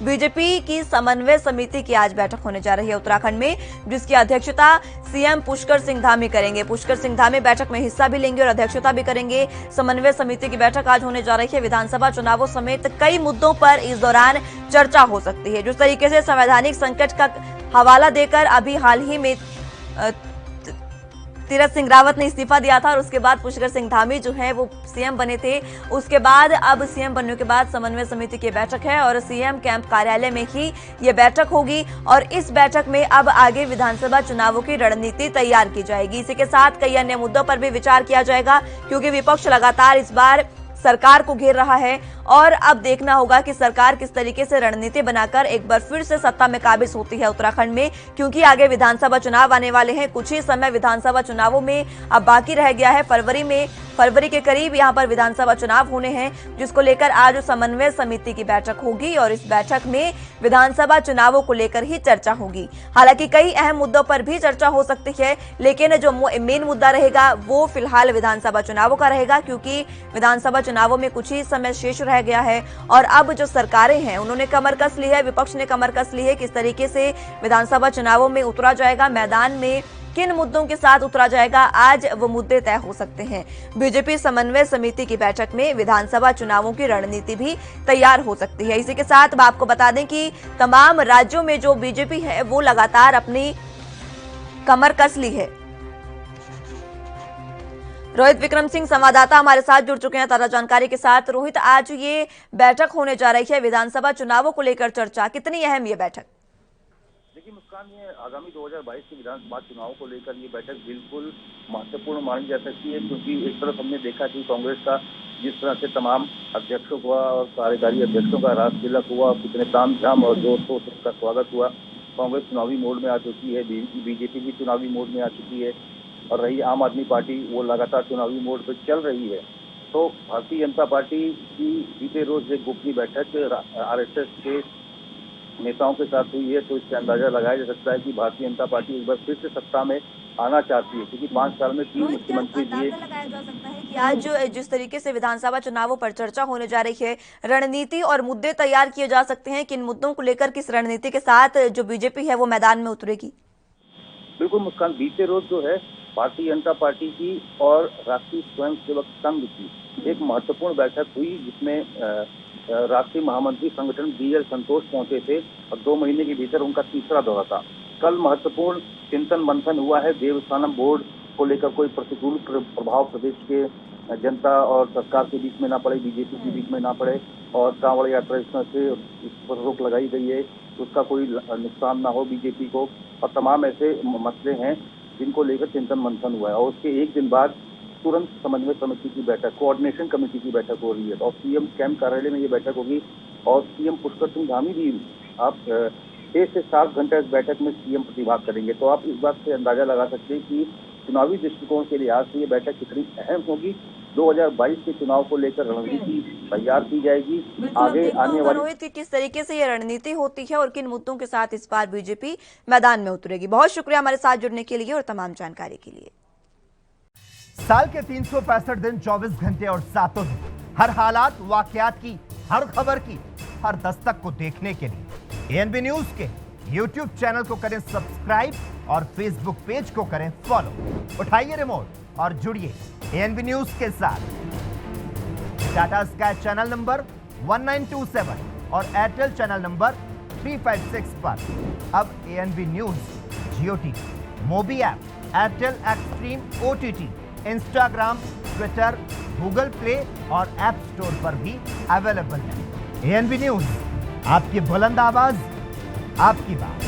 BJP की समन्वय समिति की आज बैठक होने जा रही है उत्तराखंड में, जिसकी अध्यक्षता सीएम पुष्कर सिंह धामी करेंगे। पुष्कर सिंह धामी बैठक में हिस्सा भी लेंगे और अध्यक्षता भी करेंगे। समन्वय समिति की बैठक आज होने जा रही है। विधानसभा चुनावों समेत कई मुद्दों पर इस दौरान चर्चा हो सकती है। जिस तरीके से संवैधानिक संकट का हवाला देकर अभी हाल ही में तीरथ सिंह रावत ने इस्तीफा दिया था और उसके बाद पुष्कर सिंह धामी जो है वो सीएम बने थे। उसके बाद अब सीएम बनने के बाद समन्वय समिति की बैठक है और सीएम कैंप कार्यालय में ही ये बैठक होगी और इस बैठक में अब आगे विधानसभा चुनावों की रणनीति तैयार की जाएगी। इसी के साथ कई अन्य मुद्दों पर भी विचार किया जाएगा, क्योंकि विपक्ष लगातार इस बार सरकार को घेर रहा है और अब देखना होगा कि सरकार किस तरीके से रणनीति बनाकर एक बार फिर से सत्ता में काबिज होती है उत्तराखंड में, क्योंकि आगे विधानसभा चुनाव आने वाले हैं। कुछ ही समय विधानसभा चुनावों में अब बाकी रह गया है। फरवरी के करीब यहां पर विधानसभा चुनाव होने हैं, जिसको लेकर आज समन्वय समिति की बैठक होगी और इस बैठक में विधानसभा चुनावों को लेकर ही चर्चा होगी। हालांकि कई अहम मुद्दों पर भी चर्चा हो सकती है, लेकिन जो मेन मुद्दा रहेगा वो फिलहाल विधानसभा चुनावों का रहेगा, क्योंकि विधानसभा चुनावों में कुछ ही समय शेष रह गया है और अब जो सरकारें हैं उन्होंने कमर कस ली है, विपक्ष ने कमर कस ली है। किस तरीके से विधानसभा चुनावों में उतरा जाएगा, मैदान में किन मुद्दों के साथ उतरा जाएगा, आज वो मुद्दे तय हो सकते हैं। बीजेपी समन्वय समिति की बैठक में विधानसभा चुनावों की रणनीति भी तैयार हो सकती है। इसी के साथ आपको बता दें कि तमाम राज्यों में जो बीजेपी है वो लगातार अपनी कमर कस ली है। रोहित विक्रम सिंह संवाददाता हमारे साथ जुड़ चुके हैं ताजा जानकारी के साथ। रोहित, आज ये बैठक होने जा रही है विधानसभा चुनावों को लेकर चर्चा, कितनी अहम ये बैठक? देखिए मुस्कान, ये आगामी 2022 के विधानसभा चुनाव को लेकर ये बैठक बिल्कुल महत्वपूर्ण मानी जा सकती है, क्योंकि एक तरफ हमने देखा कि कांग्रेस का जिस तरह से तमाम अध्यक्षों का और कार्यकारी अध्यक्षों का राज तिलक हुआ, कितने तामझाम और जोर शोर से उसका स्वागत हुआ। कांग्रेस चुनावी मोड में आ चुकी है, बीजेपी भी चुनावी मोड में आ चुकी है और रही आम आदमी पार्टी वो लगातार चुनावी मोड पर चल रही है। तो भारतीय जनता पार्टी की बीते रोज एक गोपनीय बैठक आरएसएस के नेताओं के साथ हुई है, तो इससे अंदाजा लगाया जा सकता है कि भारतीय जनता पार्टी एक बार फिर से सत्ता में आना चाहती है, क्योंकि 5 साल में 3 मुख्यमंत्री दिए। लगाया जा सकता है कि आज जिस तरीके से विधानसभा चुनावों पर चर्चा होने जा रही है, रणनीति और मुद्दे तैयार किए जा सकते हैं, किन मुद्दों को लेकर किस रणनीति के साथ जो बीजेपी है वो मैदान में उतरेगी? बिल्कुल मुस्कान, बीते रोज जो है भारतीय जनता पार्टी की और राष्ट्रीय स्वयंसेवक संघ की एक महत्वपूर्ण बैठक हुई, जिसमें राष्ट्रीय महामंत्री संगठन बीएल संतोष पहुंचे थे और 2 महीने के भीतर उनका तीसरा दौरा था। कल महत्वपूर्ण चिंतन मंथन हुआ है, देवस्थानम बोर्ड को लेकर कोई प्रतिकूल प्रभाव प्रदेश के जनता और सरकार के बीच में ना पड़े, बीजेपी के बीच में ना पड़े और कांवड़ यात्रा से इस पर रोक लगाई गई है, उसका कोई नुकसान ना हो बीजेपी को, और तमाम ऐसे मसले हैं जिनको लेकर चिंतन मंथन हुआ है। और उसके एक दिन बाद तुरंत समन्वय समिति की बैठक, कोऑर्डिनेशन कमेटी की बैठक हो रही है और सीएम कैंप कार्यालय में ये बैठक होगी और सीएम पुष्कर सिंह धामी भी आप 6 से 7 घंटे इस बैठक में सीएम प्रतिभाग करेंगे। तो आप इस बात से अंदाजा लगा सकते हैं कि चुनावी दृष्टिकोण के लिहाज से ये बैठक कितनी अहम होगी। 2022 के चुनाव को लेकर रणनीति तैयार की जाएगी। आगे आने वाले रोहित, किस तरीके से ये रणनीति होती है और किन मुद्दों के साथ इस बार बीजेपी मैदान में उतरेगी। बहुत शुक्रिया हमारे साथ जुड़ने के लिए और तमाम जानकारी के लिए। साल के 365 दिन 24 घंटे और 7 दिन, हर हालात वाकयात की, हर खबर की, हर दस्तक को देखने के लिए एएनबी न्यूज के YouTube चैनल को करें सब्सक्राइब और Facebook पेज को करें फॉलो। उठाइए रिमोट और जुड़िए एएनबी न्यूज के साथ। टाटा स्काई चैनल नंबर 1927 और एयरटेल चैनल नंबर 356 पर अब ANB news Jio TV, Mobi app, Airtel extreme OTT, Instagram, Twitter, Google Play और ऐप स्टोर पर भी अवेलेबल है। एएनबी न्यूज, आपकी बुलंद आवाज, आपकी बात।